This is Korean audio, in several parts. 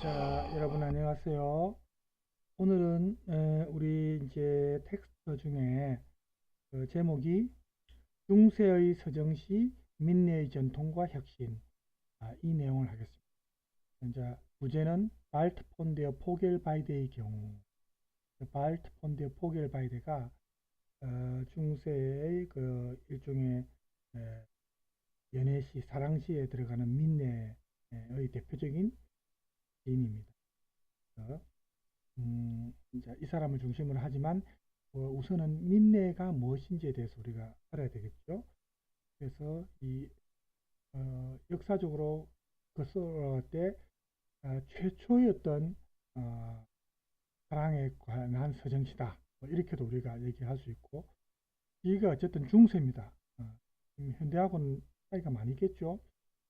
자, 여러분 안녕하세요. 오늘은 우리 이제 텍스트 중에 제목이 중세의 서정시 민내의 전통과 혁신, 이 내용을 하겠습니다. 이제 부제는 발트 폰데어 포겔바이데의 경우, 발트 폰데어 포겔바이데가 중세의 그 일종의 에, 연애시, 사랑시에 들어가는 민내의 대표적인 시인입니다. 이제 이 사람을 중심으로 하지만 우선은 민내가 무엇인지에 대해서 우리가 알아야 되겠죠. 그래서 이 역사적으로 거슬러갈 때 최초의 어떤 어, 사랑에 관한 서정시다. 뭐 이렇게도 우리가 얘기할 수 있고, 이게 어쨌든 중세입니다. 현대하고는 차이가 많이 있겠죠.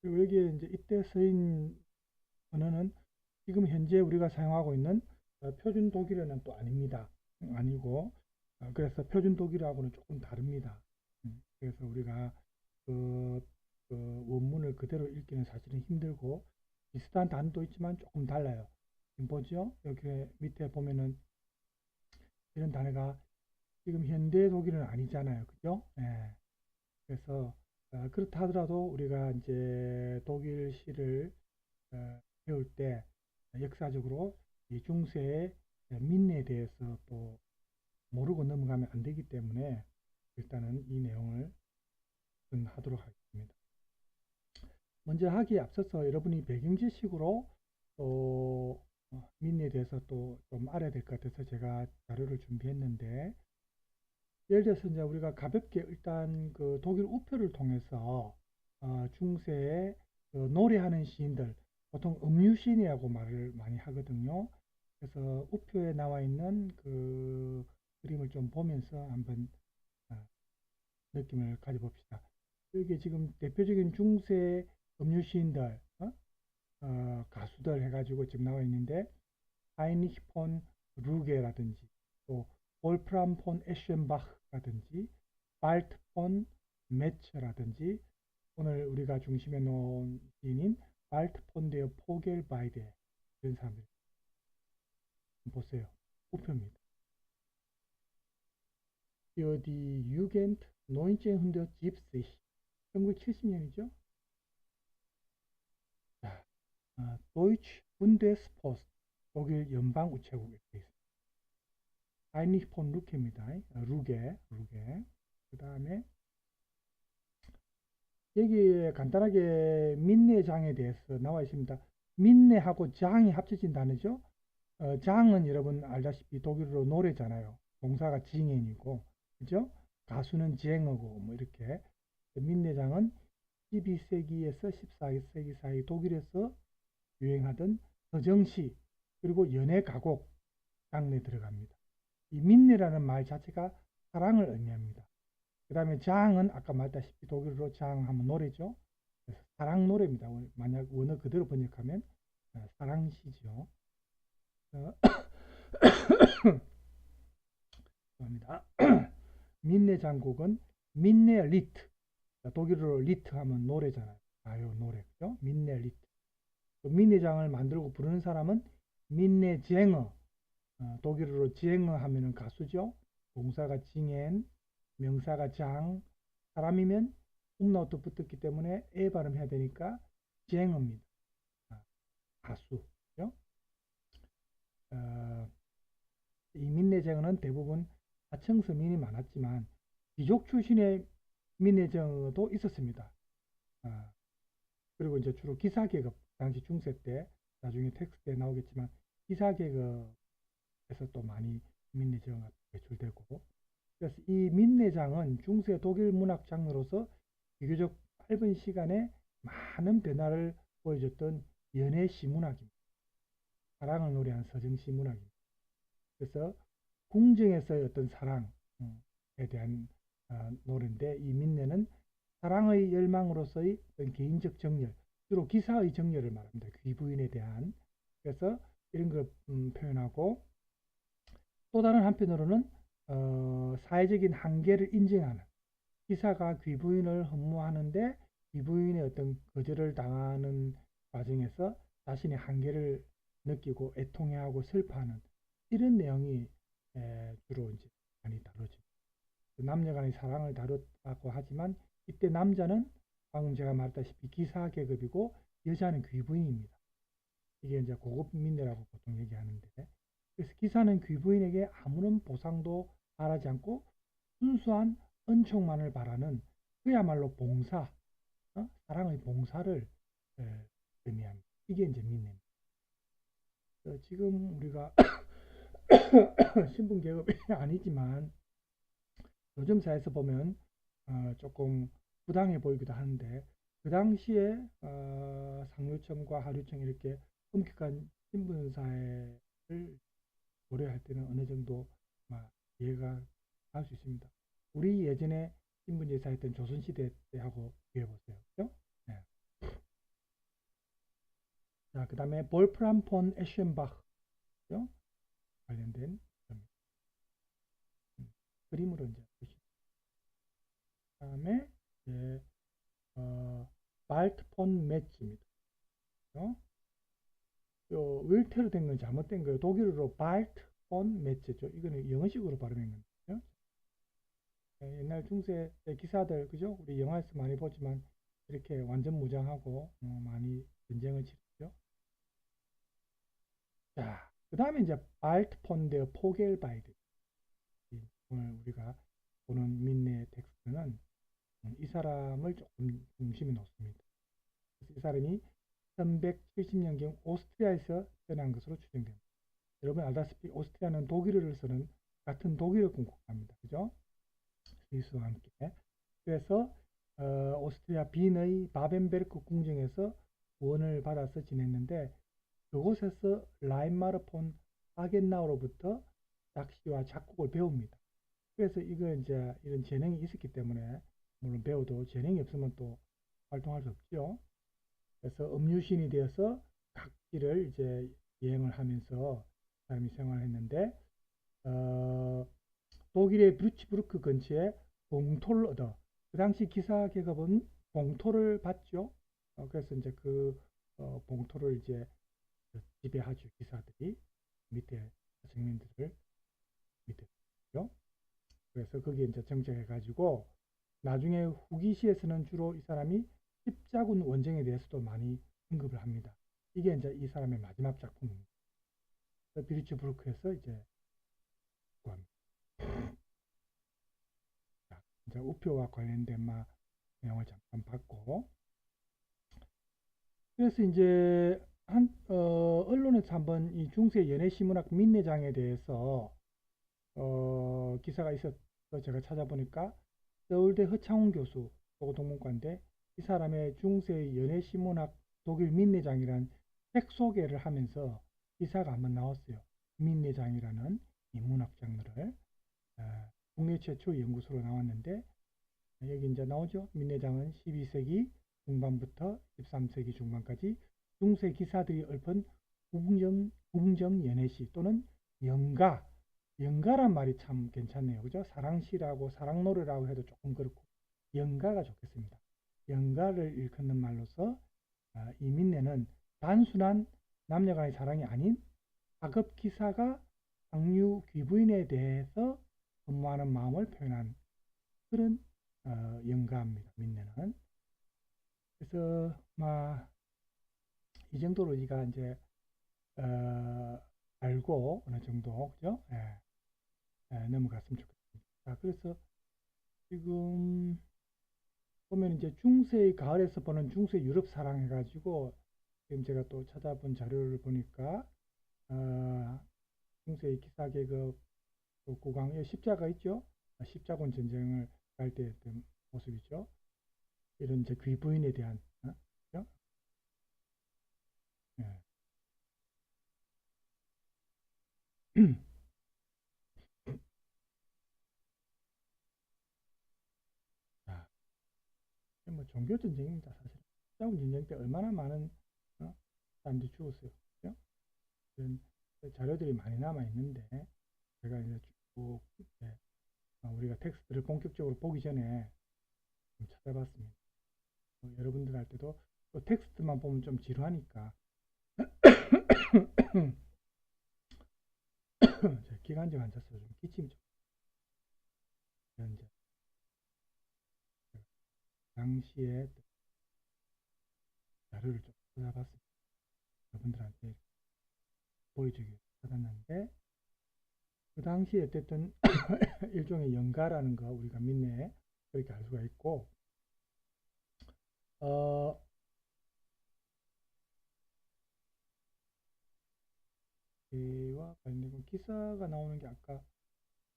그리고 여기에 이제 이때 쓰인 언어는 지금 현재 우리가 사용하고 있는 표준 독일어는 또 아닙니다. 아니고, 그래서 표준 독일어하고는 조금 다릅니다. 그래서 우리가 그, 그 원문을 그대로 읽기는 사실은 힘들고, 비슷한 단어도 있지만 조금 달라요. 지금 보죠? 여기 밑에 보면은 이런 단어가 지금 현대 독일어는 아니잖아요. 그죠? 예. 그래서 그렇다 하더라도 우리가 이제 독일 시를 배울 때 역사적으로 이 중세의 민네에 대해서 또 모르고 넘어가면 안 되기 때문에 일단은 이 내용을 하도록 하겠습니다. 먼저 하기에 앞서서 여러분이 배경 지식으로 또 민네에 대해서 또 좀 알아야 될 것 같아서 제가 자료를 준비했는데, 예를 들어서 이제 우리가 가볍게 일단 그 독일 우표를 통해서 중세의 그 노래하는 시인들, 보통 음유시인이라고 말을 많이 하거든요. 그래서 우표에 나와 있는 그 그림을 좀 보면서 한번 어, 느낌을 가져봅시다. 여기 지금 대표적인 중세 음유시인들, 가수들 해가지고 지금 나와 있는데, 하이니히 폰 루게라든지 또 볼프람 폰 에셴바흐라든지 발트 폰 메처라든지, 오늘 우리가 중심에 놓은 시인인 발트 폰 데어 포겔바이데, 이런 사람들 보세요. 우표입니다. Für die Jugend 1970, 1970년이죠. 자, Deutsche Bundespost, 독일 연방 우체국 이렇게 있습니다. 하이니히 폰 루케입니다. 루게. 그 다음에 여기에 간단하게 민내장에 대해서 나와 있습니다. 민내하고 장이 합쳐진 단어죠. 장은 여러분 알다시피 독일어로 노래잖아요. 동사가 징엔이고, 그죠? 가수는 쟁어고, 뭐 이렇게. 민내장은 12세기에서 14세기 사이 독일에서 유행하던 서정시, 그리고 연애 가곡 장르에 들어갑니다. 이 민내라는 말 자체가 사랑을 의미합니다. 그 다음에 장은 아까 말했다시피 독일어로 장하면 노래죠. 그래서 사랑 노래입니다. 만약 원어 그대로 번역하면 사랑시죠. 합니다. 민네 장곡은 민네 리트, 독일어로 리트 하면 노래잖아요. 가요 노래, 그죠? 민네 리트. 민네장을 만들고 부르는 사람은 민네 쟁어, 독일어로 쟁어 하면은 가수죠. 동사가 징엔, 명사가 장, 사람이면 음라우트 붙었기 때문에 에 발음해야 되니까 쟁어입니다. 가수. 그죠? 이 민내쟁어는 대부분 하층 서민이 많았지만 귀족 출신의 민내쟁어도 있었습니다. 그리고 이제 주로 기사계급, 당시 중세 때, 나중에 텍스트에 나오겠지만 기사계급에서 또 많이 민내쟁어가 배출되고, 그래서 이 민내장은 중세 독일 문학 장르로서 비교적 짧은 시간에 많은 변화를 보여줬던 연애시 문학입니다. 사랑을 노래한 서정시 문학입니다. 그래서 궁정에서의 어떤 사랑에 대한 노래인데, 이 민내는 사랑의 열망으로서의 어떤 개인적 정열, 주로 기사의 정열을 말합니다. 귀부인에 대한. 그래서 이런 걸 표현하고, 또 다른 한편으로는 사회적인 한계를 인정하는, 기사가 귀부인을 허무하는데 귀부인의 어떤 거절을 당하는 과정에서 자신의 한계를 느끼고 애통해하고 슬퍼하는 이런 내용이 주로 이제 많이 다루죠. 남녀 간의 사랑을 다뤘다고 하지만 이때 남자는 방금 제가 말했다시피 기사 계급이고 여자는 귀부인입니다. 이게 이제 고급 민내라고 보통 얘기하는데, 그래서 기사는 귀부인에게 아무런 보상도 바라지 않고 순수한 은총만을 바라는 그야말로 봉사, 사랑의 봉사를 의미합니다. 이게 이제 민내입니다. 지금 우리가 신분 계급이 아니지만 요즘 사회에서 보면 조금 부당해 보이기도 하는데, 그 당시에 상류층과 하류층 이렇게 엄격한 신분사회를 고려할 때는 어느 정도 이해가 갈 수 있습니다. 우리 예전에 신분제사했던 조선시대 때하고 비교해보세요. 그죠? 네. 자, 그 다음에 볼프람 폰 에셴바흐 관련된 그림으로 이제 보시죠. 그 다음에 이제 발트 폰 메츠입니다. 요 윌테로 된 건 잘못된 거예요. 독일어로 발트 폰 메츠죠. 이거는 영어식으로 발음한 겁니다. 옛날 중세 기사들, 그죠? 우리 영화에서 많이 보지만 이렇게 완전 무장하고 많이 전쟁을 치르죠. 자, 그 다음에 이제 발트 폰 데 포겔바이드. 오늘 우리가 보는 민네 텍스트는 이 사람을 조금 중심에 놓습니다. 이 사람이 1170년경 오스트리아에서 태어난 것으로 추정됩니다. 여러분 알다시피 오스트리아는 독일어를 쓰는 같은 독일어권 국가입니다. 그죠? 스위스와 함께. 그래서 오스트리아 빈의 바벤베르크 궁정에서 구원을 받아서 지냈는데, 그곳에서 라인마르 폰 하겐나우로부터 작시와 작곡을 배웁니다. 그래서 이거 이제 이런 재능이 있었기 때문에, 물론 배워도 재능이 없으면 또 활동할 수 없죠. 그래서 음유신이 되어서 각지를 이제 여행을 하면서 사람이 생활했는데, 독일의 브루츠부르크 근처에 봉토를 얻어, 그 당시 기사 계급은 봉토를 받죠. 그래서 이제 그 봉토를 이제 지배하죠. 기사들이 밑에 정민들을 밑에 죠. 그래서 거기에 이제 정착해 가지고 나중에 후기시에서는 주로 이 사람이 십자군 원정에 대해서도 많이 언급을 합니다. 이게 이제 이 사람의 마지막 작품입니다. 비르츠부르크에서 이제 구합니다. 자, 이제 우표와 관련된 내용을 잠깐 봤고, 그래서 이제 언론에서 한번 이 중세 연애시문학 민내장에 대해서 기사가 있어서 제가 찾아보니까 서울대 허창훈 교수, 동문과인데, 이 사람의 중세 연애시문학 독일 민내장이라는 책 소개를 하면서 기사가 한번 나왔어요. 민내장이라는 이 문학 장르를 국내 최초 연구소로 나왔는데, 여기 이제 나오죠. 민내장은 12세기 중반부터 13세기 중반까지 중세 기사들이 읊은 궁정 연애시 또는 연가란 말이 참 괜찮네요. 그죠? 사랑시라고 사랑노래라고 해도 조금 그렇고 연가가 좋겠습니다. 연가를 일컫는 말로서 이 민내는 단순한 남녀간의 사랑이 아닌 하급 기사가 상류 귀부인에 대해서 근무하는 마음을 표현한 그런 연가입니다. 민내는. 그래서 이 정도로 우리가 이제 알고 어느 정도, 그죠? 넘어갔으면 좋겠습니다. 자, 그래서 지금 보면 이제 중세의 가을에서 보는 중세 유럽 사랑 해가지고 지금 제가 또 찾아본 자료를 보니까 중세의 기사계급 국왕의 십자가 있죠? 십자군 전쟁을 갈 때 했던 모습이죠. 이런 이제 귀부인에 대한 그죠? 예. 자, 뭐 종교 전쟁입니다. 사실 십자군 전쟁 때 얼마나 많은 사람들이 죽었어요. 그죠? 이런 자료들이 많이 남아 있는데 제가 이제 쭉 우리가 텍스트를 본격적으로 보기 전에 좀 찾아봤습니다. 여러분들 할 때도 또 텍스트만 보면 좀 지루하니까 기관지가 앉아서 좀 기침이 좀 현재 당시에 자료를 좀 찾아봤습니다. 여러분들한테 보여주기 위해서 찾았는데 그 당시에 어쨌든 일종의 연가라는 거 우리가 민내에 그렇게 알 수가 있고 이와 관련된 기사가 나오는 게 아까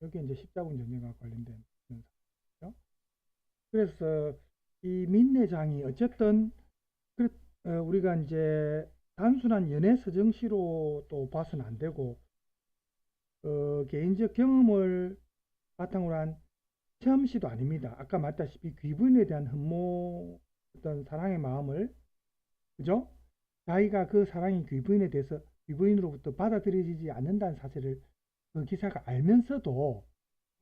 여기 이제 십자군 전쟁과 관련된 사건이죠. 그래서 이 민내장이 어쨌든 우리가 이제 단순한 연애 서정시로 또 봐서는 안 되고 개인적 경험을 바탕으로 한 체험시도 아닙니다. 아까 말했다시피 귀부인에 대한 흠모 어떤 사랑의 마음을 그죠? 자기가 그 사랑이 귀부인에 대해서 귀부인으로부터 받아들여지지 않는다는 사실을 그 기사가 알면서도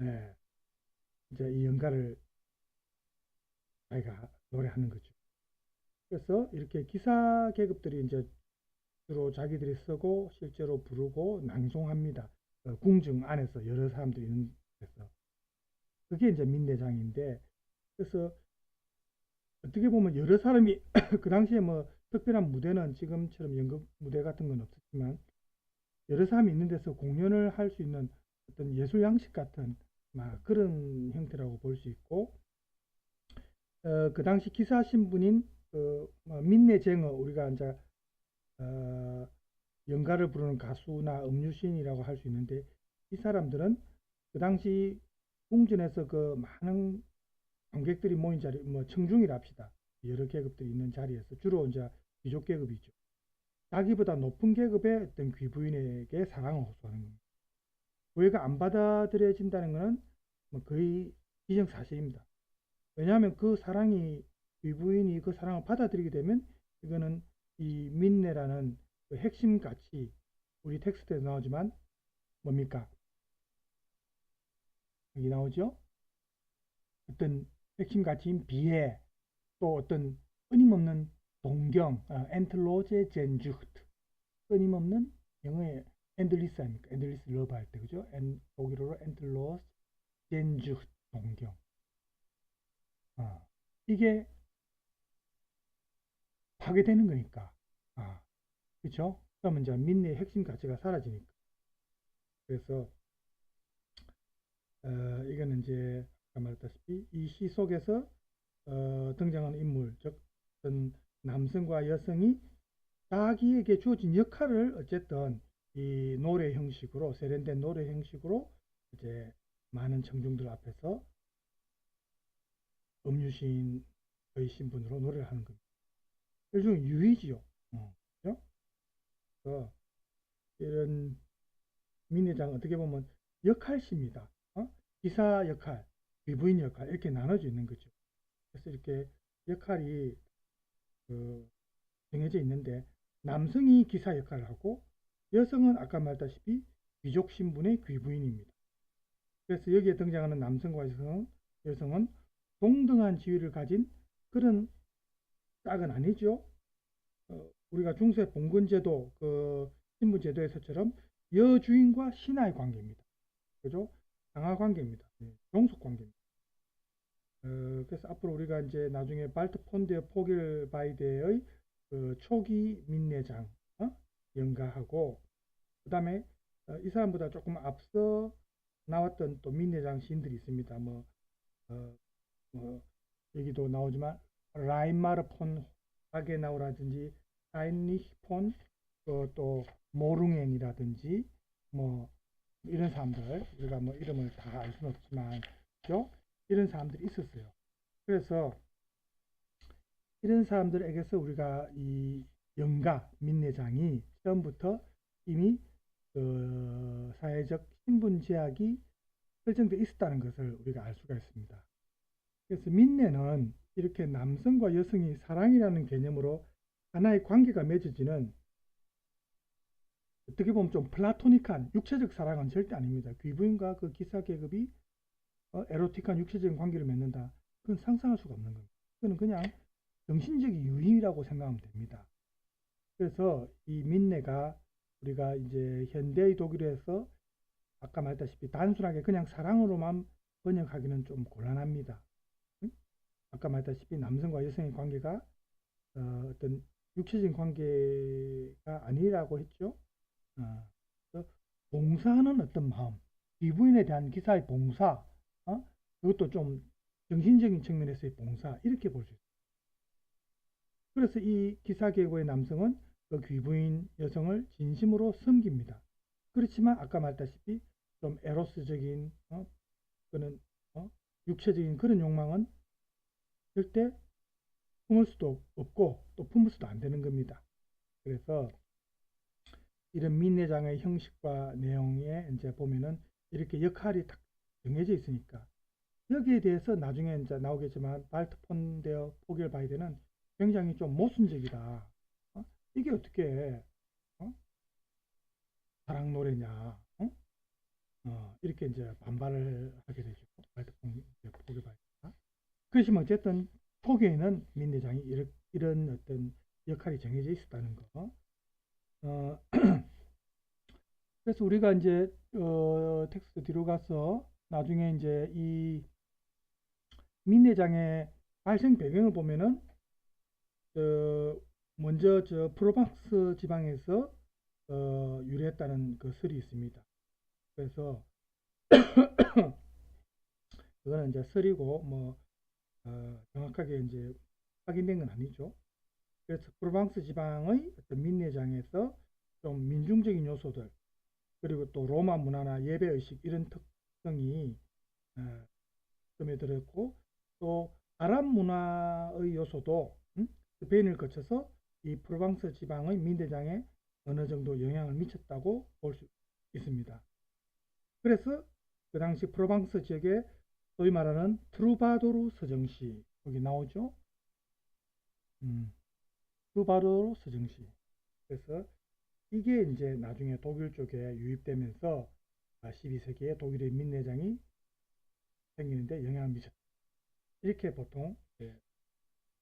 예, 이제 이 연가를 자기가 노래하는 거죠. 그래서 이렇게 기사 계급들이 이제 주로 자기들이 쓰고 실제로 부르고 낭송합니다. 궁중 안에서 여러 사람들이 있는 데서 그게 이제 민내장인데 그래서 어떻게 보면 여러 사람이 그 당시에 뭐 특별한 무대는 지금처럼 연극 무대 같은 건 없었지만 여러 사람이 있는 데서 공연을 할 수 있는 어떤 예술 양식 같은 막 그런 형태라고 볼 수 있고 그 당시 기사 신분인 민내쟁어 우리가 이제 연가를 부르는 가수나 음유시인이라고 할 수 있는데 이 사람들은 그 당시 궁전에서 그 많은 관객들이 모인 자리, 뭐 청중이라 합시다. 여러 계급들이 있는 자리에서 주로 이제 귀족 계급이죠. 자기보다 높은 계급의 어떤 귀부인에게 사랑을 호소하는 겁니다. 구애가 안 받아들여진다는 것은 뭐 거의 기정사실입니다. 왜냐하면 그 사랑이 귀부인이 그 사랑을 받아들이게 되면 이거는 이 민내라는 그 핵심 가치 우리 텍스트에 나오지만 뭡니까? 여기 나오죠? 어떤 핵심 가치인 비애 또 어떤 끊임없는 동경, 엔틀로제 젠주흐트 끊임없는 영어에 엔들리스 아닙니까? 엔들리스 러브 할 때 그죠? 독일어로 엔틀로스 젠주흐트 동경 이게 파괴되는 거니까 그렇죠? 그러면 이제 민내의 핵심 가치가 사라지니까 그래서 이거는 이제 아까 말했다시피 이 시 속에서 등장하는 인물 즉 어떤 남성과 여성이 자기에게 주어진 역할을 어쨌든 이 노래 형식으로 세련된 노래 형식으로 이제 많은 청중들 앞에서 음유시인의 신분으로 노래를 하는 겁니다. 일종의 유의지요. 그렇죠? 그래서 이런 민내장 어떻게 보면 역할시입니다. 기사 역할, 귀부인 역할 이렇게 나눠져 있는 거죠. 그래서 이렇게 역할이 정해져 있는데 남성이 기사 역할을 하고 여성은 아까 말했다시피 귀족 신분의 귀부인입니다. 그래서 여기에 등장하는 남성과 여성은 동등한 지위를 가진 그런 짝은 아니죠. 우리가 중세 봉건제도 그 신분제도에서처럼 여주인과 신하의 관계입니다. 그죠? 상하 관계입니다. 종속 관계입니다. 그래서 앞으로 우리가 이제 나중에 발트 폰드의 포길바이데의 그 초기 민내장 연가하고 그 다음에 이 사람보다 조금 앞서 나왔던 또 민내장 시인들이 있습니다. 뭐 여기도 나오지만 라인마르 폰 하게나우라든지 하인리히 폰 또 모룽엔이라든지 뭐 이런 사람들 우리가 뭐 이름을 다 알 수는 없지만 그죠? 이런 사람들이 있었어요. 그래서 이런 사람들에게서 우리가 이 연가 민내장이 처음부터 이미 그 사회적 신분 제약이 설정되어 있었다는 것을 우리가 알 수가 있습니다. 그래서 민내는 이렇게 남성과 여성이 사랑이라는 개념으로 하나의 관계가 맺어지는 어떻게 보면 좀 플라토닉한 육체적 사랑은 절대 아닙니다. 귀부인과 그 기사 계급이 에로틱한 육체적인 관계를 맺는다. 그건 상상할 수가 없는 겁니다. 그건 그냥 정신적인 유희라고 생각하면 됩니다. 그래서 이 민내가 우리가 이제 현대의 독일에서 아까 말했다시피 단순하게 그냥 사랑으로만 번역하기는 좀 곤란합니다. 응? 아까 말했다시피 남성과 여성의 관계가 어떤 육체적인 관계가 아니라고 했죠. 그래서 봉사하는 어떤 마음, 기부인에 대한 기사의 봉사, 그것도 좀 정신적인 측면에서의 봉사 이렇게 볼 수 있어요. 그래서 이 기사계고의 남성은 그 귀부인 여성을 진심으로 섬깁니다. 그렇지만 아까 말했다시피 좀 에로스적인 또는 육체적인 그런 욕망은 절대 품을 수도 없고 또 품을 수도 안 되는 겁니다. 그래서 이런 민내장의 형식과 내용에 이제 보면은 이렇게 역할이 딱 정해져 있으니까 여기에 대해서 나중에 이제 나오겠지만 발트 폰 데어 포겔바이데는 굉장히 좀 모순적이다. 이게 어떻게 어? 사랑 노래냐? 이렇게 이제 반발을 하게 되죠. 발트 폰 데어 포겔바이데가. 그렇지만 어쨌든 초기에는 민내장이 이런 어떤 역할이 정해져 있었다는 거. 그래서 우리가 이제 텍스트 뒤로 가서 나중에 이제 이 민내장의 발생 배경을 보면은 먼저 저 프로방스 지방에서 유래했다는 그 설이 있습니다. 그래서 그거는 이제 설이고 뭐 정확하게 이제 확인된 건 아니죠. 그래서 프로방스 지방의 어떤 민내장에서 좀 민중적인 요소들 그리고 또 로마 문화나 예배 의식 이런 특성이 스며들었고 또 아랍 문화의 요소도 스페인을 거쳐서 이 프로방스 지방의 민대장에 어느 정도 영향을 미쳤다고 볼 수 있습니다. 그래서 그 당시 프로방스 지역에 소위 말하는 트루바도르 서정시 여기 나오죠. 트루바도르 서정시. 그래서 이게 이제 나중에 독일 쪽에 유입되면서 12세기에 독일의 민내장이 생기는데 영향을 미쳤다. 이렇게 보통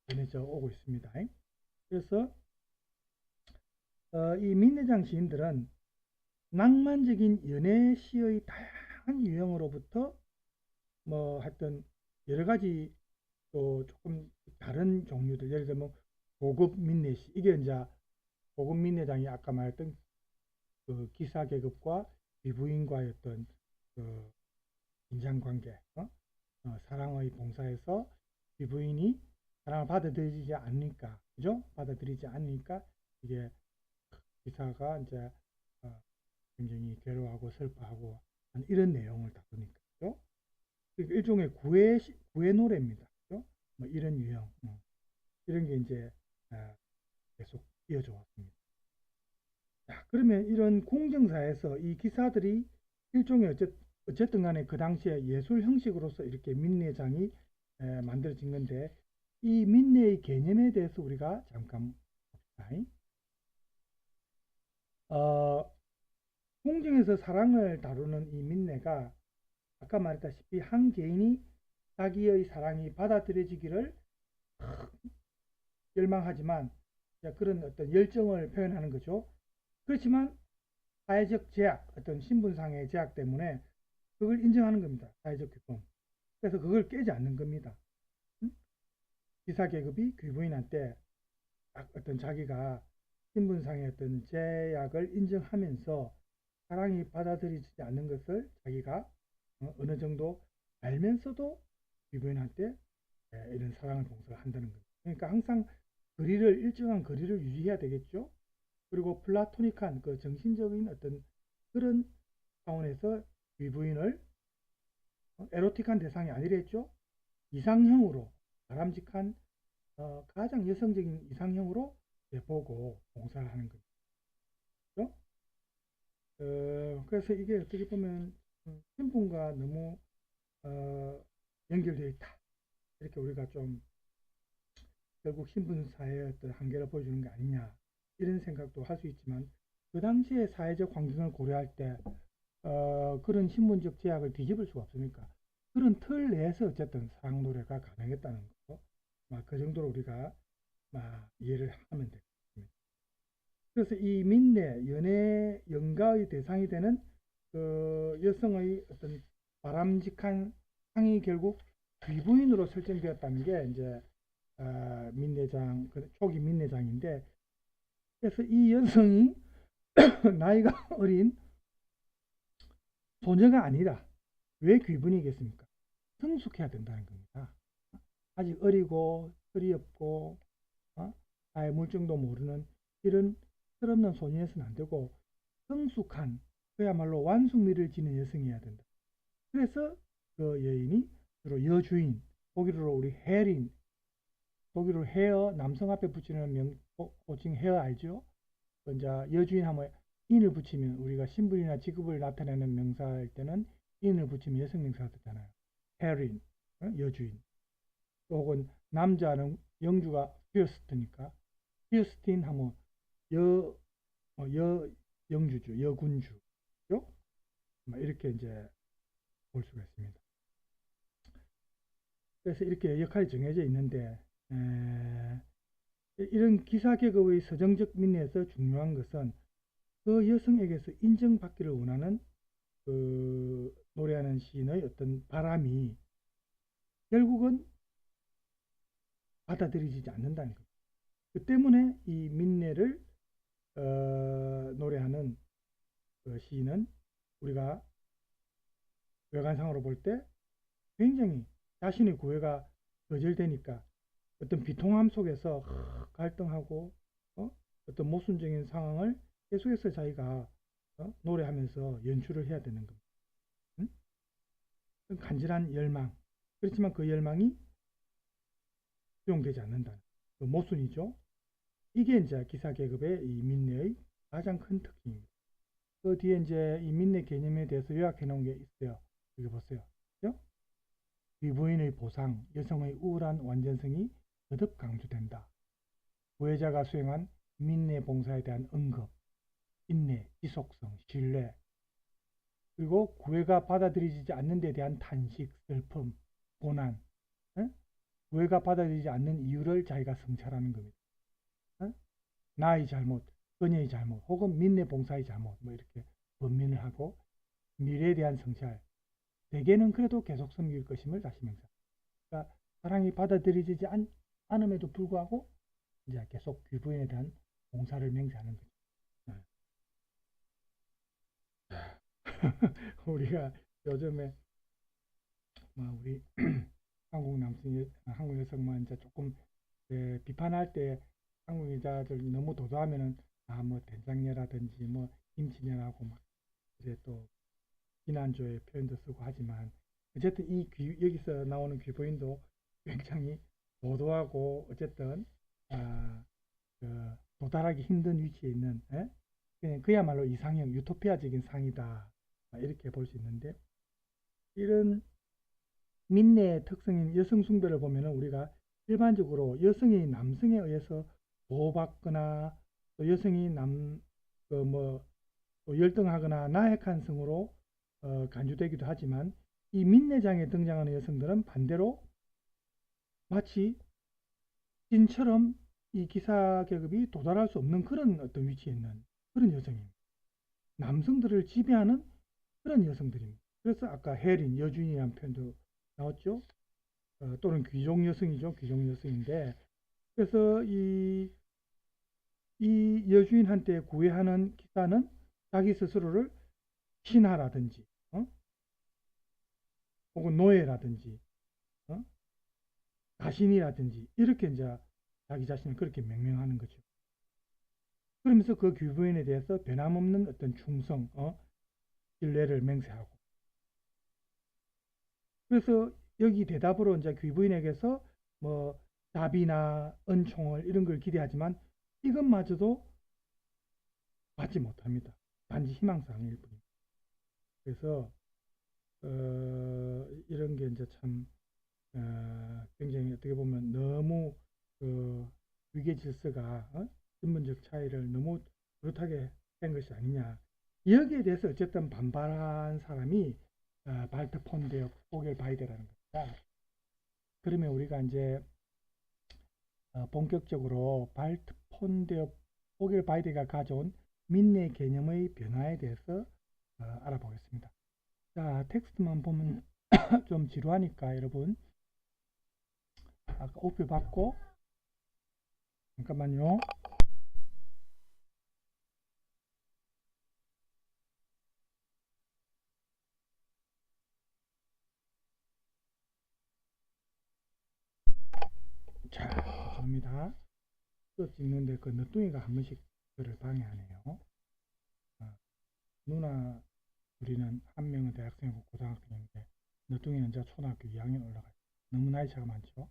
전해져 오고 있습니다. 그래서 이 민내장 시인들은 낭만적인 연애 시의 다양한 유형으로부터 뭐 하여튼 여러 가지 또 조금 다른 종류들 예를 들면 고급 민내시 이게 이제 고급 민내장이 아까 말했던 그 기사 계급과 비부인과의 어떤 그 인간관계 사랑의 봉사에서 비부인이 사랑을 받아들이지 않으니까 그죠? 받아들이지 않으니까 이게 기사가 이제 굉장히 괴로워하고 슬퍼하고 이런 내용을 다루니까 그죠? 일종의 구애 노래입니다. 그죠? 뭐 이런 유형 이런 게 이제 계속 이어져 왔습니다. 자, 그러면 이런 공정사에서 이 기사들이 일종의 어쨌든 간에 그 당시에 예술 형식으로서 이렇게 민내장이 만들어진 건데 이 민내의 개념에 대해서 우리가 잠깐 봅시다. 공정에서 사랑을 다루는 이 민내가 아까 말했다시피 한 개인이 자기의 사랑이 받아들여지기를 열망하지만 그런 어떤 열정을 표현하는 거죠. 그렇지만 사회적 제약, 어떤 신분상의 제약 때문에 그걸 인정하는 겁니다. 사회적 규범. 그래서 그걸 깨지 않는 겁니다. 기사계급이 귀부인한테 어떤 자기가 신분상의 어떤 제약을 인정하면서 사랑이 받아들이지 않는 것을 자기가 어느 정도 알면서도 귀부인한테 이런 사랑을 봉사를 한다는 거죠. 그러니까 항상 일정한 거리를 유지해야 되겠죠. 그리고 플라토닉한 그 정신적인 어떤 그런 차원에서 귀부인을 에로틱한 대상이 아니랬죠. 이상형으로 바람직한 가장 여성적인 이상형으로 보고 봉사를 하는 거죠. 그렇죠? 그래서 이게 어떻게 보면 신분과 너무 연결되어 있다. 이렇게 우리가 좀 결국 신분사회의 어떤 한계를 보여주는 게 아니냐 이런 생각도 할 수 있지만 그 당시의 사회적 환경을 고려할 때 그런 신분적 제약을 뒤집을 수가 없으니까 그런 틀 내에서 어쨌든 사랑 노래가 가능했다는 거. 그 정도로 우리가 이해를 하면 되겠습니다. 그래서 이 민내, 연애, 연가의 대상이 되는 그 여성의 어떤 바람직한 상이 결국 귀부인으로 설정되었다는 게 이제 민내장, 초기 민내장인데, 그래서 이 여성이 나이가 어린 소녀가 아니라 왜 귀분이겠습니까? 성숙해야 된다는 겁니다. 아직 어리고 철이 없고 사회 물정도 모르는 이런 철없는 소녀에서는 안 되고 성숙한 그야말로 완숙미를 지닌 여성이어야 된다. 그래서 그 여인이 주로 여주인, 독일어로 우리 헤린, 독일어로 헤어, 남성 앞에 붙이는 호칭 헤어 알죠? 이제 여주인 하면 인을 붙이면 우리가 신분이나 직업을 나타내는 명사일 때는 인을 붙이면 여성 명사가 되잖아요. 헤린, 여주인. 혹은 남자는 영주가 퓨어스트니까 퓨어스틴 하면 영주주, 여군주. 이렇게 이제 볼 수가 있습니다. 그래서 이렇게 역할이 정해져 있는데 이런 기사계급의 서정적 민의에서 중요한 것은 그 여성에게서 인정받기를 원하는 그 노래하는 시인의 어떤 바람이 결국은 받아들여지지 않는다는 겁니다. 그 때문에 이 민내를 노래하는 그 시인은 우리가 외관상으로 볼 때 굉장히 자신의 구애가 거절되니까 어떤 비통함 속에서 갈등하고 어떤 모순적인 상황을 계속해서 자기가 노래하면서 연출을 해야 되는 겁니다. 간절한 열망. 그렇지만 그 열망이 수용되지 않는다는 그 모순이죠. 이게 이제 기사계급의 이 민내의 가장 큰 특징입니다. 그 뒤에 이제 이 민내 개념에 대해서 요약해 놓은 게 있어요. 여기 보세요. 그죠? 귀부인의 보상, 여성의 우울한 완전성이 거듭 강조된다. 구애자가 수행한 민내 봉사에 대한 언급, 인내, 지속성, 신뢰, 그리고 구애가 받아들여지지 않는 데 대한 탄식, 슬픔, 고난, 구애가 받아들이지 않는 이유를 자기가 성찰하는 겁니다. 나의 잘못, 그녀의 잘못, 혹은 민내 봉사의 잘못, 뭐 이렇게 번민을 하고 미래에 대한 성찰, 대개는 그래도 계속 섬길 것임을 다시 명사. 그러니까 사랑이 받아들여지지 않음에도 불구하고 이제 계속 귀부인에 대한 봉사를 맹세하는 거죠. 우리가 요즘에 우리 한국 남성, 한국 여성만 이제 조금 비판할 때 한국 여자들 너무 도도하면은 뭐 된장녀라든지 뭐 김치녀라고 막 이제 또 비난조의 표현도 쓰고 하지만 어쨌든 여기서 나오는 귀부인도 굉장히 도도하고 어쨌든 도달하기 힘든 위치에 있는 그야말로 이상형 유토피아적인 상이다 이렇게 볼 수 있는데 이런 민내의 특성인 여성 숭배를 보면은 우리가 일반적으로 여성이 남성에 의해서 보호받거나 또 여성이 또 열등하거나 나약한 성으로 간주되기도 하지만 이 민내장에 등장하는 여성들은 반대로 마치 신처럼 이 기사 계급이 도달할 수 없는 그런 어떤 위치에 있는 그런 여성입니다. 남성들을 지배하는 그런 여성들입니다. 그래서 아까 헤린, 여주인이라는 표현도 나왔죠. 또는 귀족 여성이죠. 귀족 여성인데 그래서 이 여주인한테 구애하는 기사는 자기 스스로를 신하라든지 혹은 노예라든지 가신이라든지 이렇게 이제 자기 자신을 그렇게 명명하는 거죠. 그러면서 그 귀부인에 대해서 변함없는 어떤 충성, 신뢰를 맹세하고. 그래서 여기 대답으로 이제 귀부인에게서 뭐 자비나 은총을 이런 걸 기대하지만 이것마저도 받지 못합니다. 단지 희망사항일 뿐입니다. 그래서 이런 게 이제 참 굉장히 어떻게 보면 너무 위계 질서가 근본적 차이를 너무 뚜렷하게 한 것이 아니냐. 여기에 대해서 어쨌든 반발한 사람이 발트 폰데어 포겔 바이데라는 겁니다. 그러면 우리가 이제 본격적으로 발트 폰데어 포겔 바이데가 가져온 민내 개념의 변화에 대해서 알아보겠습니다. 자, 텍스트만 보면 좀 지루하니까 여러분 아까 오표 받고 잠깐만요. 자, 죄송합니다. 수업 찍는데 그 늦둥이가 한 번씩 저를 방해하네요. 누나 우리는 한 명은 대학생이고 고등학생인데 늦둥이는 이제 초등학교 2학년 올라가요. 너무 나이 차가 많죠.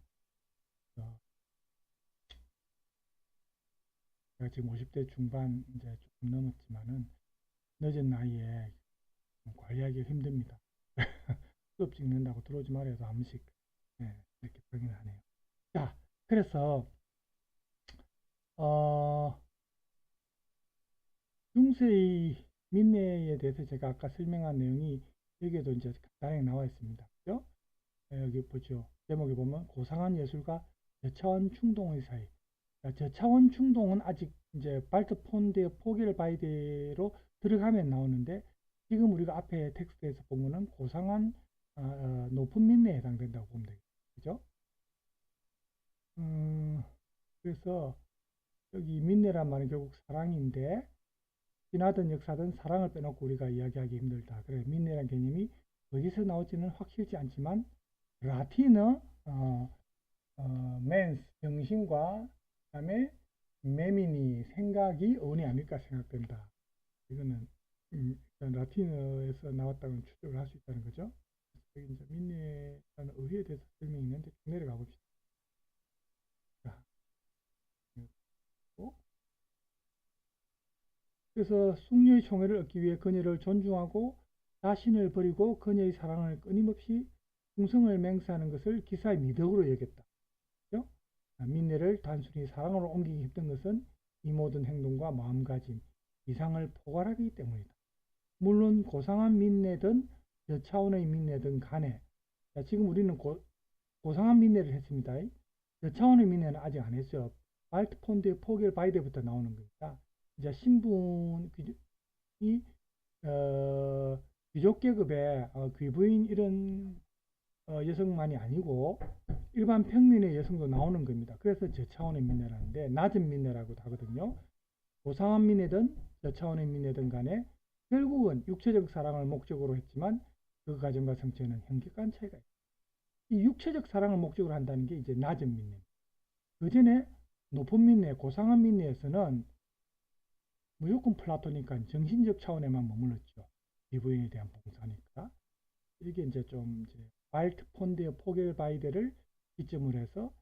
제가 지금 50대 중반 이제 조금 넘었지만은 늦은 나이에 관리하기가 힘듭니다. 수업 찍는다고 들어오지 말아도 한 번씩 이렇게 방해를 하네요. 자, 그래서 중세의 민내에 대해서 제가 아까 설명한 내용이 여기에도 이제 간단하게 나와 있습니다. 그죠? 여기 보죠. 제목에 보면 고상한 예술과 저차원 충동의 사이. 저차원 충동은 아직 이제 발트 폰드의 포겔 바이데로 들어가면 나오는데 지금 우리가 앞에 텍스트에서 본 거는 고상한 높은 민내에 해당된다고 보면 되겠죠. 그죠? 그래서 여기 민내란 말은 결국 사랑인데 지나든 역사든 사랑을 빼놓고 우리가 이야기하기 힘들다. 그래 민내란 개념이 어디서 나올지는 확실치 않지만 라틴어 맨스 정신과 그다음에 메미니 생각이 어원이 아닐까 생각된다. 이거는 일단 라틴어에서 나왔다고 추측을 할 수 있다는 거죠. 여기 이제 민내라는 의의에 대해서 설명이 있는데 쭉 내려가 봅시다. 자, 그래서 숙녀의 총애를 얻기 위해 그녀를 존중하고 자신을 버리고 그녀의 사랑을 끊임없이 충성을 맹세하는 것을 기사의 미덕으로 여겼다. 그렇죠? 민내를 단순히 사랑으로 옮기기 힘든 것은 이 모든 행동과 마음가짐, 이상을 포괄하기 때문이다. 물론 고상한 민내든 저차원의 민내든 간에 자, 지금 우리는 고상한 민내를 했습니다. 저차원의 민내는 아직 안 했어요. 발트 폰드의 포겔 바이데부터 나오는 겁니다. 이제 신분이 귀족 계급의 귀부인 이런 여성만이 아니고 일반 평민의 여성도 나오는 겁니다. 그래서 저차원의 민내라는데 낮은 민내라고도 하거든요. 고상한 민내든 저차원의 민내든 간에 결국은 육체적 사랑을 목적으로 했지만 그 과정과 성취는 현격한 차이가 있다. 이 육체적 사랑을 목적으로 한다는 게 이제 낮은 민내. 그 전에 높은 민내, 고상한 민내에서는 무조건 플라토니까 정신적 차원에만 머물렀죠. 기부인에 대한 봉사니까. 이게 이제 좀 이제 발트 폰드의 포겔 바이데를 기점으로 해서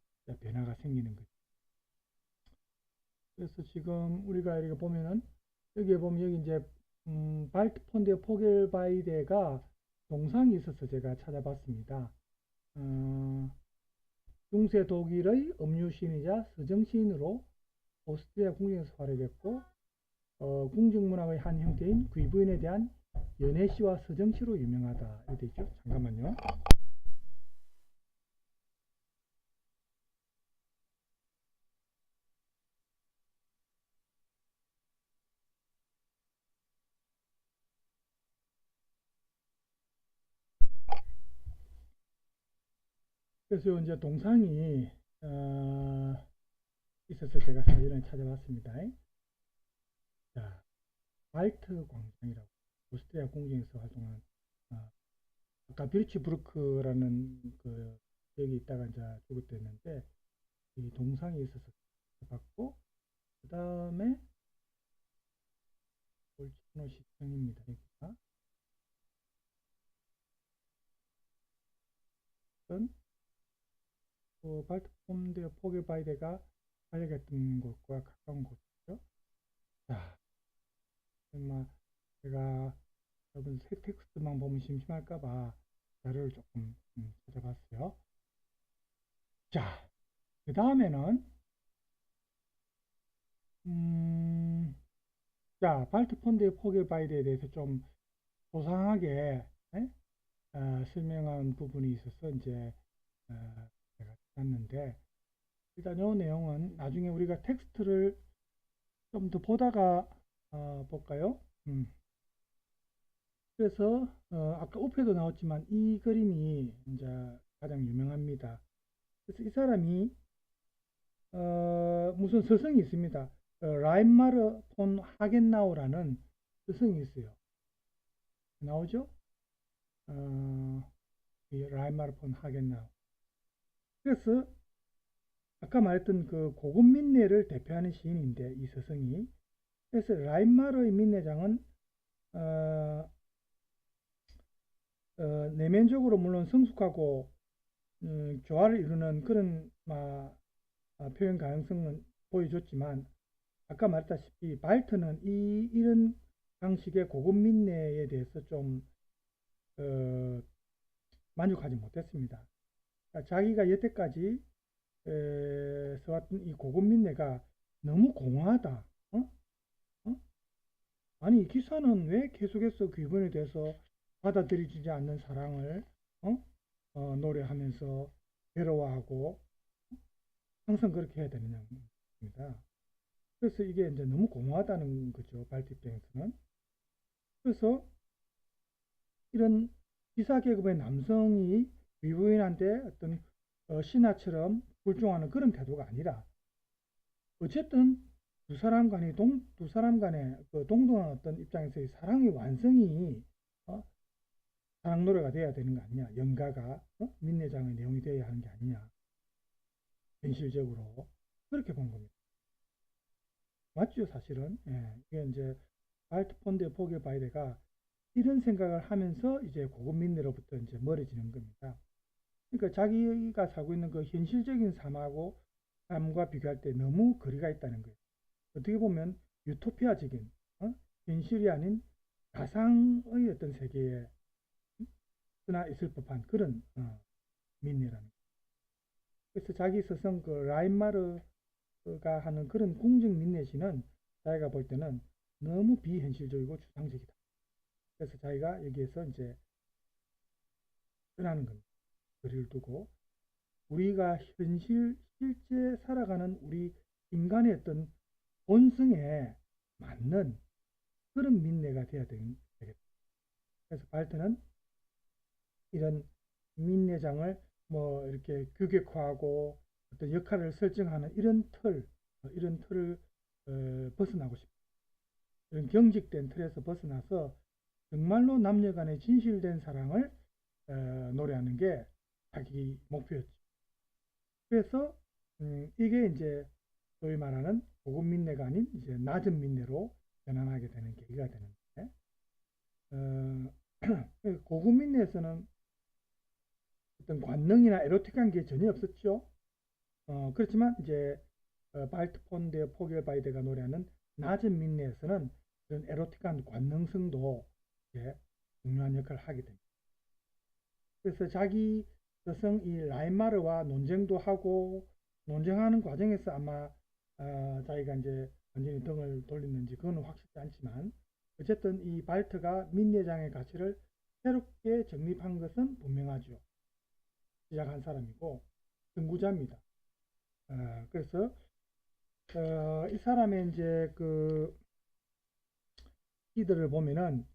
변화가 생기는 거죠. 그래서 지금 우리가 이렇게 보면은 여기에 보면 여기 이제 발트 폰드의 포겔 바이데가 동상이 있어서 제가 찾아봤습니다. 중세 독일의 음유 시인이자 서정 시인으로 오스트리아 궁정에서 활약했고 궁정문학의 한 형태인 귀부인에 대한 연애시와 서정시로 유명하다. 이렇게 되죠. 잠깐만요. 그래서 이제 동상이 있어서 제가 사진을 찾아봤습니다. 자, 발트 광장이라고 오스트리아 궁정에서 활동한 아까 비르츠부르크라는 그 여기 있다가 이제 죽었댔는데 이 동상이 있어서 봤고 그 다음에 볼치노 시청입니다. 여기가 발트 폰드 포겔 바이데가 활약했던 곳과 가까운 곳이죠. 자, 제가 여러분 새 텍스트만 보면 심심할까봐 자료를 조금 찾아봤어요. 자, 그 다음에는 자, 발트 폰드의 포겔 바이데에 대해서 좀 소상하게 설명한 부분이 있어서 이제 제가 찾았는데 일단 이 내용은 나중에 우리가 텍스트를 좀 더 보다가 볼까요? 그래서 아까 우표도 나왔지만 이 그림이 이제 가장 유명합니다. 그래서 이 사람이 무슨 서성이 있습니다. 라인마르 폰 하겐나우라는 서성이 있어요. 나오죠? 이 라인마르 폰 하겐나우. 그래서 아까 말했던 그 고급 민내를 대표하는 시인인데 이 서성이. 그래서 라인마르의 민내장은 어, 내면적으로 물론 성숙하고 조화를 이루는 그런 표현 가능성은 보여줬지만 아까 말했다시피 발트는 이런 방식의 고급 민내에 대해서 좀 어, 만족하지 못했습니다. 그러니까 자기가 여태까지 써왔던 이 고급 민내가 너무 공허하다. 어? 어? 아니 이 기사는 왜 계속해서 귀분에 대해서 받아들이지 않는 사랑을 노래하면서 괴로워하고 항상 그렇게 해야 되느냐입니다. 그래서 이게 이제 너무 공허하다는 거죠. 발트 입장에서는. 그래서 이런 기사 계급의 남성이 위부인한테 어떤 신하처럼 굴종하는 그런 태도가 아니라 어쨌든 두 사람 간의 그 동등한 어떤 입장에서의 사랑의 완성이 어? 사랑 노래가 돼야 되는 거 아니냐. 연가가 민내장의 내용이 돼야 하는 게 아니냐. 현실적으로 그렇게 본 겁니다. 맞죠, 사실은. 예, 이게 이제 발트 폰데 포게 바이데가 이런 생각을 하면서 이제 고급 민내로부터 이제 멀어지는 겁니다. 그러니까 자기가 살고 있는 그 현실적인 삶과 비교할 때 너무 거리가 있다는 거예요. 어떻게 보면 유토피아적인 현실이 아닌 가상의 어떤 세계에 쓰나 있을 법한 그런 민내라는 거예요. 그래서 자기 스승 그 라인마르가 하는 그런 궁정 민내시는 자기가 볼 때는 너무 비현실적이고 추상적이다. 그래서 자기가 여기에서 이제 떠나는 겁니다. 거리를 두고 우리가 실제 살아가는 우리 인간의 어떤 본성에 맞는 그런 민내가 되어야 되겠다. 그래서 발트는 이런 민내장을 뭐 이렇게 규격화하고 어떤 역할을 설정하는 이런 틀을 벗어나고 싶다. 이런 경직된 틀에서 벗어나서 정말로 남녀 간의 진실된 사랑을 노래하는 게 자기 목표였죠. 그래서 이게 이제 소위 말하는 고급 민내가 아닌 이제 낮은 민내로 변환하게 되는 계기가 되는데 고급 민내에서는 어떤 관능이나 에로틱한 게 전혀 없었죠. 그렇지만 이제 발트 폰데 포겔바이데가 노래하는 낮은 민내에서는 그런 에로틱한 관능성도 중요한 역할을 하게 됩니다. 그래서 자기 스승 이 라인마르와 논쟁도 하고 논쟁하는 과정에서 아마 자기가 이제 완전히 등을 돌렸는지 그건 확실치 않지만 어쨌든 이 발트가 민내장의 가치를 새롭게 정립한 것은 분명하죠. 시작한 사람이고 선구자입니다. 그래서 이 사람의 이제 그 시들을 보면은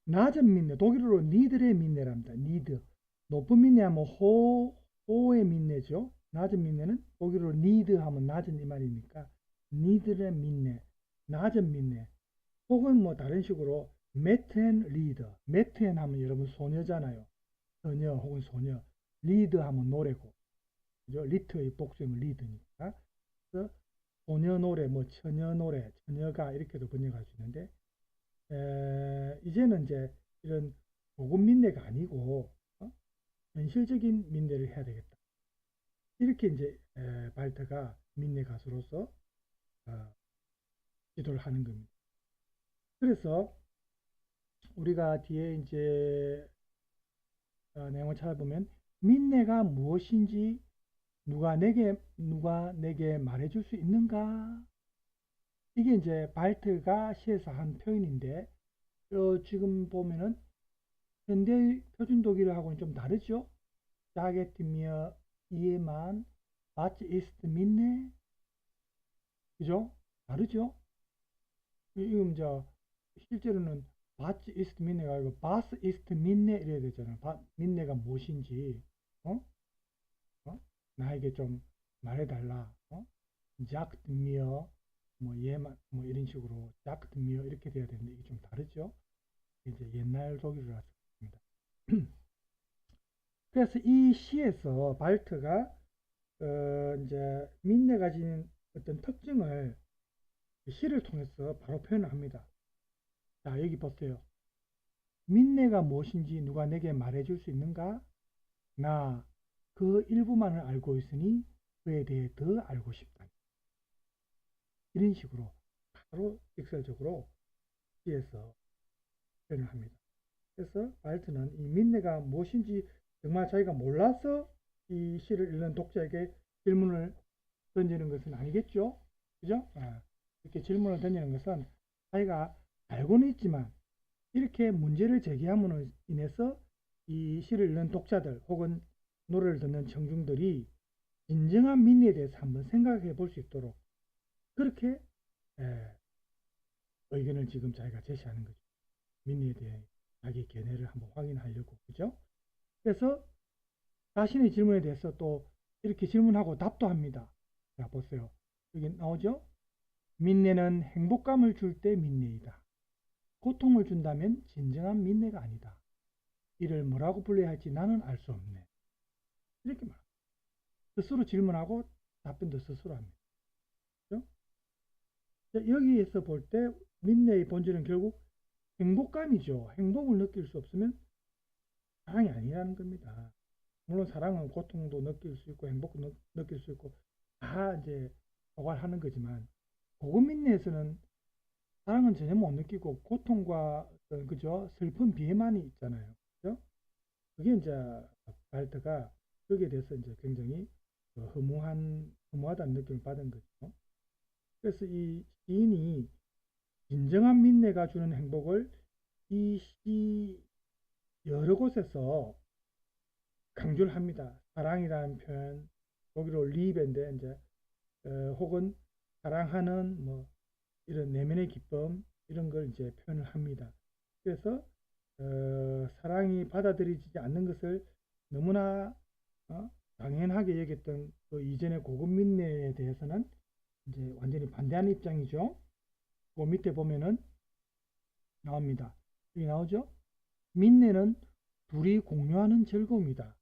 낮은 민내, 독일어로 니들의 민내랍니다. 니드. 높은 민내하면 호의 민내죠. 낮은 민내는 독일어로 니드 하면 낮은 이 말이니까 니들의 민내, 낮은 민내. 혹은 뭐 다른 식으로 매트앤 리더. 매트앤 하면 여러분 소녀잖아요. 소녀 혹은 소녀. 리드 하면 노래고. 그죠? 리트의 복수는 리드니까. 그래서 소녀 노래, 뭐 처녀 노래, 처녀가 이렇게도 번역할 수 있는데 이제는 이제 이런 고급 민내가 아니고 현실적인 민내를 해야 되겠다. 이렇게 이제 발트가 민내 가수로서 기도를 하는 겁니다. 그래서 우리가 뒤에 이제 내용을 찾아보면 민내가 무엇인지 누가 내게 말해줄 수 있는가? 이게 이제 발트가 시에서 한 표현인데 지금 보면은 현대 표준 독일어하고는 좀 다르죠. 자게트 mir jemand was ist minne? 그죠? 다르죠? 이거 이제 실제로는 바츠 이스트 민네가 아니고 바스 이스트 민네 이래야 되잖아. 민네가 무엇인지 어? 어? 나에게 좀 말해달라. 작트 미어 뭐 얘만 뭐 이런 식으로 작트 미어 이렇게 돼야 되는데 이게 좀 다르죠? 이제 옛날 독일어라서 그렇습니다. 그래서 이 시에서 발트가 이제 민네가 지닌 어떤 특징을 시를 통해서 바로 표현을 합니다. 자, 여기 보세요. 민네가 무엇인지 누가 내게 말해줄 수 있는가? 나 그 일부만을 알고 있으니 그에 대해 더 알고 싶다. 이런 식으로 바로 직설적으로 시에서 표현을 합니다. 그래서 발트는 이 민네가 무엇인지 정말 자기가 몰라서 이 시를 읽는 독자에게 질문을 던지는 것은 아니겠죠? 그죠? 이렇게 질문을 던지는 것은 자기가 알고는 있지만 이렇게 문제를 제기함으로 인해서 이 시를 읽는 독자들 혹은 노래를 듣는 청중들이 진정한 민니에 대해서 한번 생각해 볼 수 있도록 그렇게 의견을 지금 자기가 제시하는 거죠. 민니에 대해 자기 견해를 한번 확인하려고. 그죠? 그래서 자신의 질문에 대해서 또 이렇게 질문하고 답도 합니다. 자, 보세요. 여기 나오죠? 민네는 행복감을 줄 때 민네이다. 고통을 준다면 진정한 민네가 아니다. 이를 뭐라고 불러야 할지 나는 알 수 없네. 이렇게 말합니다. 스스로 질문하고 답변도 스스로 합니다. 그렇죠? 여기에서 볼 때 민네의 본질은 결국 행복감이죠. 행복을 느낄 수 없으면 사랑이 아니라는 겁니다. 물론 사랑은 고통도 느낄 수 있고 행복도 느낄 수 있고 다 이제 포괄하는 거지만 고급민네에서는 사랑은 전혀 못 느끼고 고통과 어떤 그죠 슬픈 비애만이 있잖아요. 그죠? 그게 이제 발트가 여기에 대해서 이제 굉장히 허무하다는 느낌을 받은 거죠. 그래서 이 시인이 진정한 민네가 주는 행복을 이 시 여러 곳에서 강조를 합니다. 사랑이라는 표현, 독일어 리벤데 이제 혹은 사랑하는 뭐 이런 내면의 기쁨 이런 걸 이제 표현을 합니다. 그래서 사랑이 받아들여지지 않는 것을 너무나 당연하게 여겼던 그 이전의 고급 민네에 대해서는 이제 완전히 반대하는 입장이죠. 그 밑에 보면은 나옵니다. 여기 나오죠? 민네는 둘이 공유하는 즐거움이다.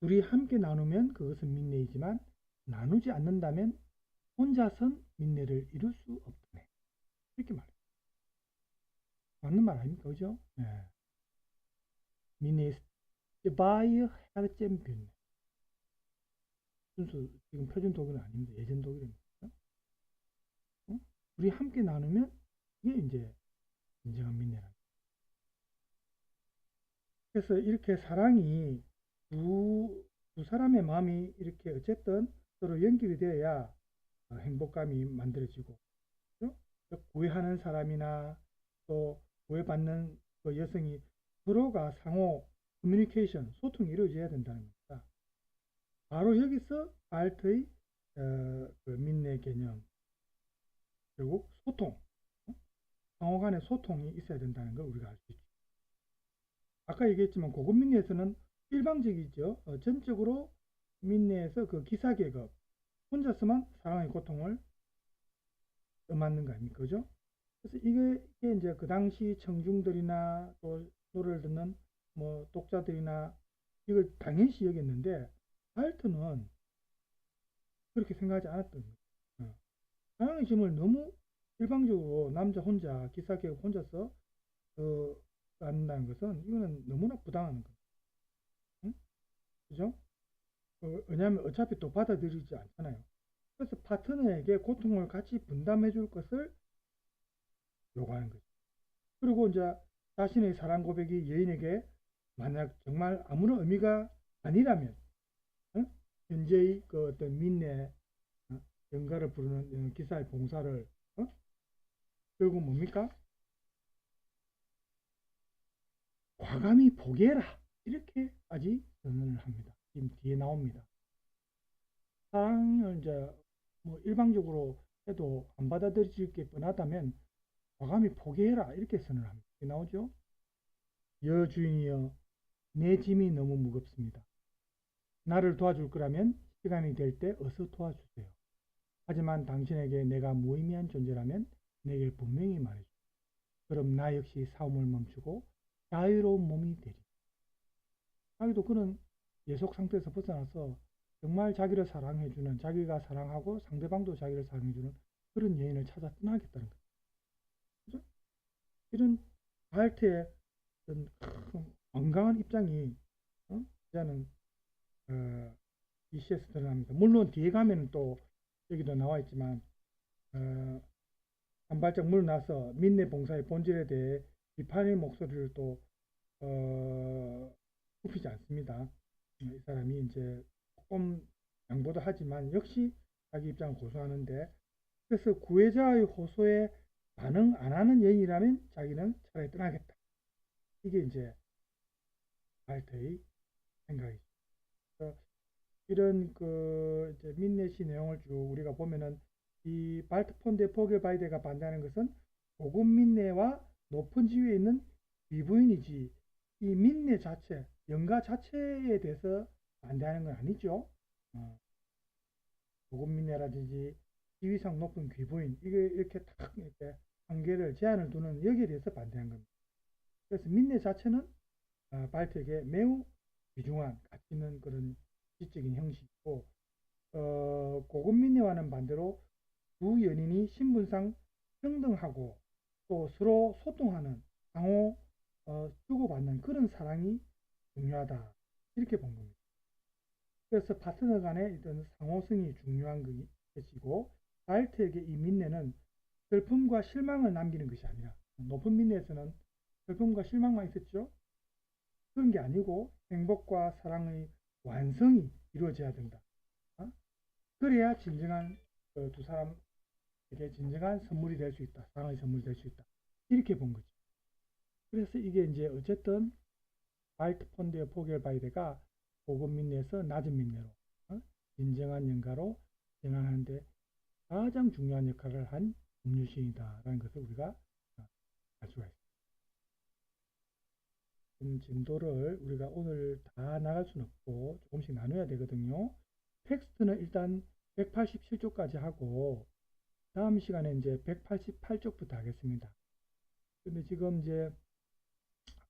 둘이 함께 나누면 그것은 민네이지만 나누지 않는다면 혼자선 민네를 이룰 수 없다네. 이렇게 말해요. 맞는 말 아닙니까? 그죠? 네. 민네 바이어 헤르젠뷴 순수 지금 표준 독일은 아닙니다. 예전 독일입니다. 둘이 함께 나누면 이게 이제 진정한 민네라. 그래서 이렇게 사랑이 두 사람의 마음이 이렇게 어쨌든 서로 연결이 되어야 행복감이 만들어지고 그렇죠? 구애하는 사람이나 또 구애받는 그 여성이 서로가 상호 커뮤니케이션, 소통이 이루어져야 된다는 겁니다. 바로 여기서 발트의 그 민내 개념, 결국 소통, 상호 간의 소통이 있어야 된다는 걸 우리가 알 수 있죠. 아까 얘기했지만 고급 민내에서는 일방적이죠. 전적으로 민내에서 그 기사계급, 혼자서만 사랑의 고통을 떠맡는 거 아닙니까? 그죠? 그래서 이게 이제 그 당시 청중들이나 또 노래를 듣는 뭐 독자들이나 이걸 당연시 여겼는데 발트는 그렇게 생각하지 않았던 거예요. 사랑의 짐을 너무 일방적으로 남자 혼자 기사계급 혼자서 안다는 것은 이거는 너무나 부당한 거예요. 응? 그죠? 왜냐하면 어차피 또 받아들이지 않잖아요. 그래서 파트너에게 고통을 같이 분담해 줄 것을 요구하는 거죠. 그리고 이제 자신의 사랑 고백이 여인에게 만약 정말 아무런 의미가 아니라면 현재의 그 어떤 민내 연가를 부르는 기사의 봉사를 결국 뭡니까? 과감히 포기해라 이렇게까지 선언을 합니다. 지금 뒤에 나옵니다. 사랑을 이제 뭐 일방적으로 해도 안 받아들일 게 뻔하다면 과감히 포기해라 이렇게 선언합니다. 이게 나오죠. 여주인이여 내 짐이 너무 무겁습니다. 나를 도와줄 거라면 시간이 될 때 어서 도와주세요. 하지만 당신에게 내가 무의미한 존재라면 내게 분명히 말해줘. 그럼 나 역시 싸움을 멈추고 자유로운 몸이 되리. 자기도 그런 예속 상태에서 벗어나서 정말 자기를 사랑해주는, 자기가 사랑하고 상대방도 자기를 사랑해주는 그런 여인을 찾아 떠나겠다는 거죠. 그죠? 이런 바알테의 완강한 입장이 이제는 이 시에서 드러납니다. 물론 뒤에 가면 또 여기도 나와 있지만 한 발짝 물러나서 민내 봉사의 본질에 대해 비판의 목소리를 또 굽히지 않습니다. 이 사람이 이제 조금 양보도 하지만 역시 자기 입장을 고수하는데, 그래서 구해자의 호소에 반응 안 하는 여인이라면 자기는 차라리 떠나겠다. 이게 이제 바알테의 생각이죠. 이런 그 이제 민내시 내용을 쭉 우리가 보면은 이 발트 폰데 포겔바이데가 반대하는 것은 고급 민내와 높은 지위에 있는 귀부인이지 이 민내 자체, 영가 자체에 대해서 반대하는 건 아니죠. 고급 민내라든지 지위상 높은 귀부인 이게 이렇게 딱 이렇게 한계를 제한을 두는 여기에 대해서 반대한 겁니다. 그래서 민내 자체는 바알테에게 매우 귀중한 가치 있는 그런 지적인 형식이고, 고급 민내와는 반대로 두 연인이 신분상 평등하고 또 서로 소통하는 상호 주고받는 그런 사랑이 중요하다 이렇게 본 겁니다. 그래서 파트너 간의 이런 상호성이 중요한 것이고, 바알테에게 이 민내는 슬픔과 실망을 남기는 것이 아니라, 높은 민내에서는 슬픔과 실망만 있었죠. 그런 게 아니고 행복과 사랑의 완성이 이루어져야 된다. 그래야 진정한 두 사람에게 진정한 선물이 될 수 있다. 사랑의 선물이 될 수 있다. 이렇게 본 거죠. 그래서 이게 이제 어쨌든 바알트 폰데 포겔바이데가 고급 민내에서 낮은 민내로 진정한 영가로 전환하는데 가장 중요한 역할을 한 음유시인이다라는 것을 우리가 알 수가 있습니다. 진도를 우리가 오늘 다 나갈 수는 없고 조금씩 나눠야 되거든요. 텍스트는 일단 187쪽까지 하고 다음 시간에 이제 188쪽부터 하겠습니다. 근데 지금 이제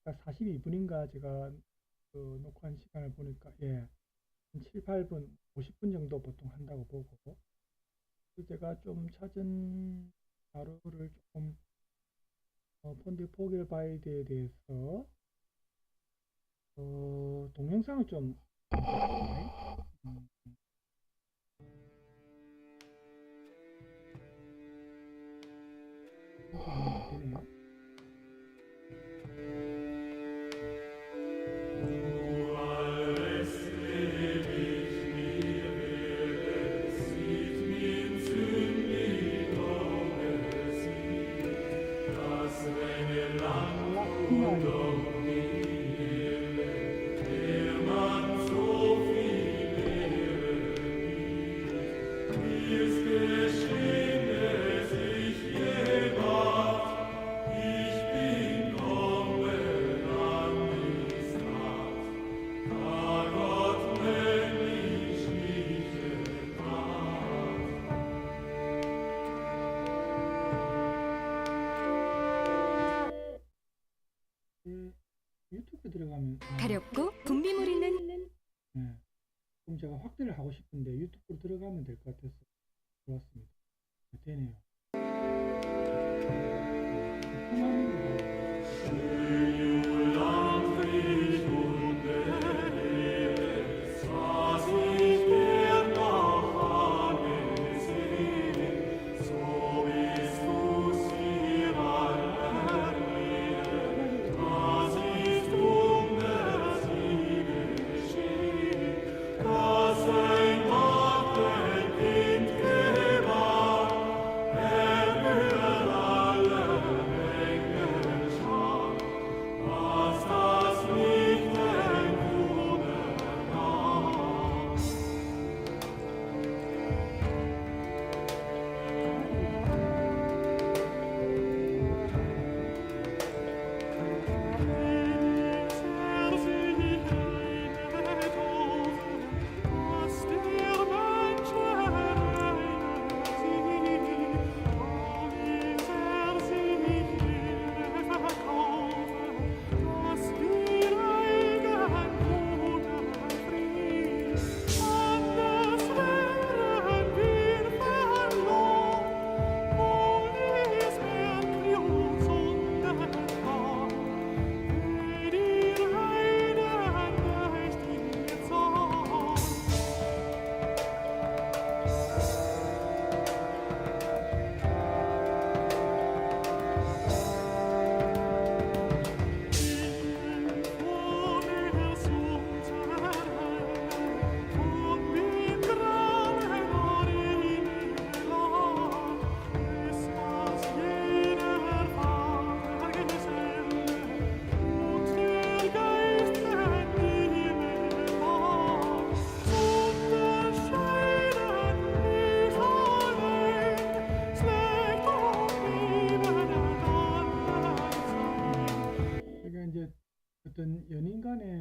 아까 42분인가 제가 녹화한 시간을 보니까 한 7, 8분, 50분 정도 보통 한다고 보고, 제가 좀 찾은 자료를 조금 폰데 포겔바이데에 대해서 동영상을 좀 되네요. 유튜브에 들어가면 가렵고 분비물 있는 그럼 제가 확대를 하고 싶은데 유튜브로 들어가면 될 것 같아서 들어왔습니다. 되네요.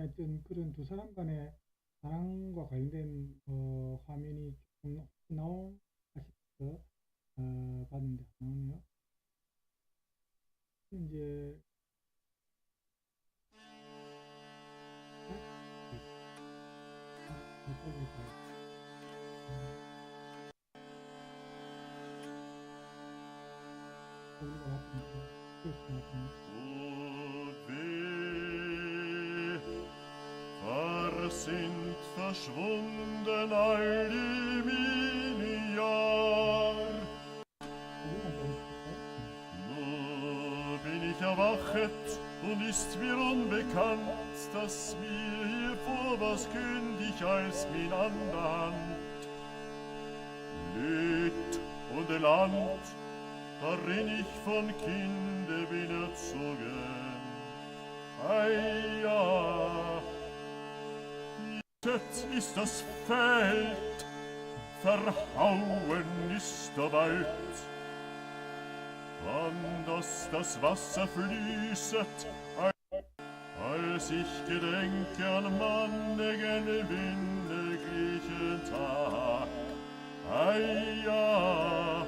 어떤 그런 두 사람 간의 사랑과 관련된 화면이 좀 나올까 싶어서 봤는데 안 나오네요. 이제 이쪽으로 가요. 우리가 맡은 케이스 맡은 Und weh, sind verschwunden all die Milliarden. 우리가 좀 있을까요? Nur bin ich erwachet und ist mir unbekannt, dass mir hier vor was kündig als min an der Hand Lüt und Land, darin ich von Kinde bin erzogen. Ei ja, jetzt ist das Feld, verhauen ist der Wald. Wann das Wasser fließet, als ich gedenke an mannigen winterlichen Tag. Ei ja,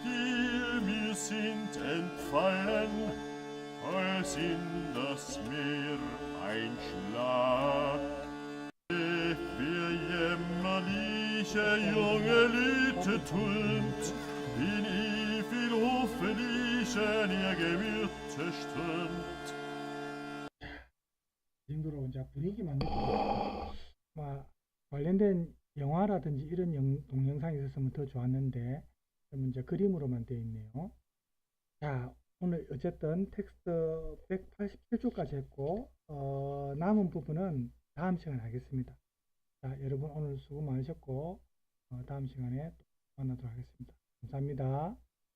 die mir sind entfallen, als in das Meer ein Schlag. Wir jämmerliche junge Leute tut, in i viel hoffentlichen ihr Gemüte strömt. 이 정도로 이제 분위기만 느끼고 관련된 영화라든지 이런 동영상이 있었으면 더 좋았는데 그러면 이제 그림으로만 되어 있네요. 자, 오늘 어쨌든 텍스트 187쪽까지 했고 남은 부분은 다음 시간에 하겠습니다. 자, 여러분 오늘 수고 많으셨고 다음 시간에 또 만나도록 하겠습니다. 감사합니다.